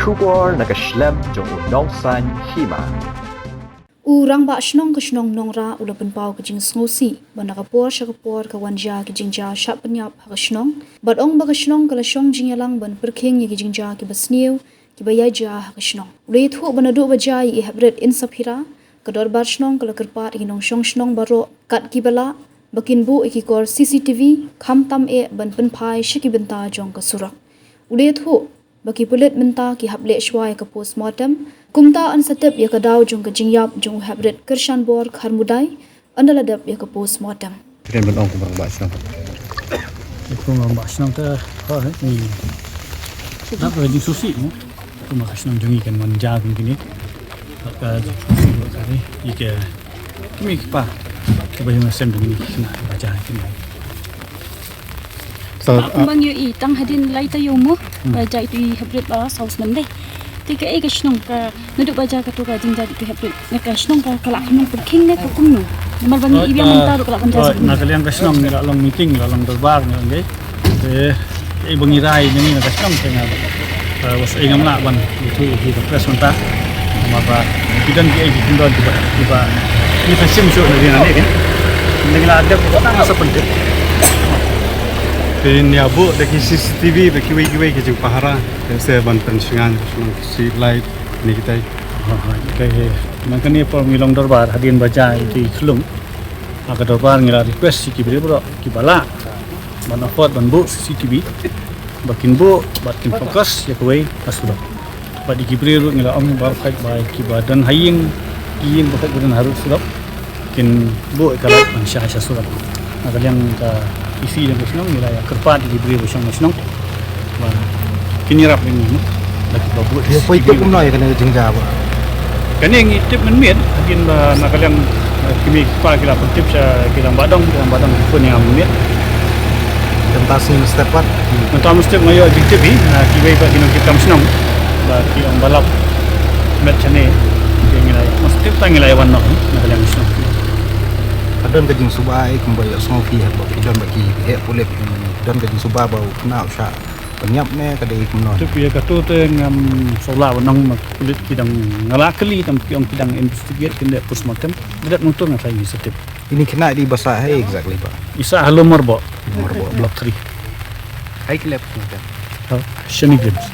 Shubor nakaslem jong unong san hima. Urang ba shnong ka shnong nongra ulapan pau ka jing sngosi banakapor syakapor ka wanja ka jingja syap penyap ha shnong badong ba ka shnong kala syong jingalang ban perking ya ka jingja ki basniu ki bayaja ha shnong ulit hu banadu bajai I habret insapira ka dorbar shnong kala kerpat ki nong syong shnong baro kat ki bala bakin bu ki kor CCTV kham tam e ban pen phai shiki benta jong ka surak ulit hu baki pulit menta ki hable shwai ka postmortem kumta an satep ya ka daw jong ka jingyap jong habret kershan bor kharmudai andaladap ya ka postmortem kan benong ko bang basang Ito nga makasnang ta ni dapat di susi mo ito makasnang jungi kan manjagin kini maka kali ike kimi pa kita yang sen jungi kena baca kini bang yu I tang hadin lai tayo mo baca itu habret ba saus mende tika e kasnong ka nuduk baca ka to ka jinja itu habret na kasnong ka kalak nong perking na ko kumno namal bang I biang menta kalak kan jasa na kalian kasnong ni long meeting long derbar ni ngai e bangi rai ni na kasnong tengah was ingam la ban itu di press menta maka bidan ki e bindon tiba ni fasim show na dia kan dengan ada ko tang asa penting Pin ya bu deki CCTV beki wei ke jung pahara se ban pensingan si light ni kita kayak makanya pemilong dorbar hadirin baca itu kelum agak dorbar ngira request si kibri bro kibala mana pot ban bu CCTV bakin bu bakin fokus ya kuai asudah badi kibri ru ngira om bar fight by kibadan haying bakat gudan harus sudah kin bu kalau manusia sudah agak yang isi dan bersenang nilai kerpat diberi bersenang wah kini rap ini lagi babu dia pun itu pun nak kena jengja apa kan yang tip menmit mungkin nak kalian kimi pa kira tip sa kira badang pun yang menmit tentang sini step part tentang step mayo tip ni kibai pa kinong kita senang ba ki ang balap match ni nilai mesti tang nilai wan nak kalian senang dan kajing subai kembali snoki hat baki dan baki pulip dan kajing suba bau kena usah penyap ne kadai kuno tu pia katu te ngam sola wanang kulit kidang ngalakeli tam piong kidang investigate kinde postmortem tidak mutung apa ini setip ini kena di bahasa hai exactly pak isa halomar bo block 3 hai kelep shani games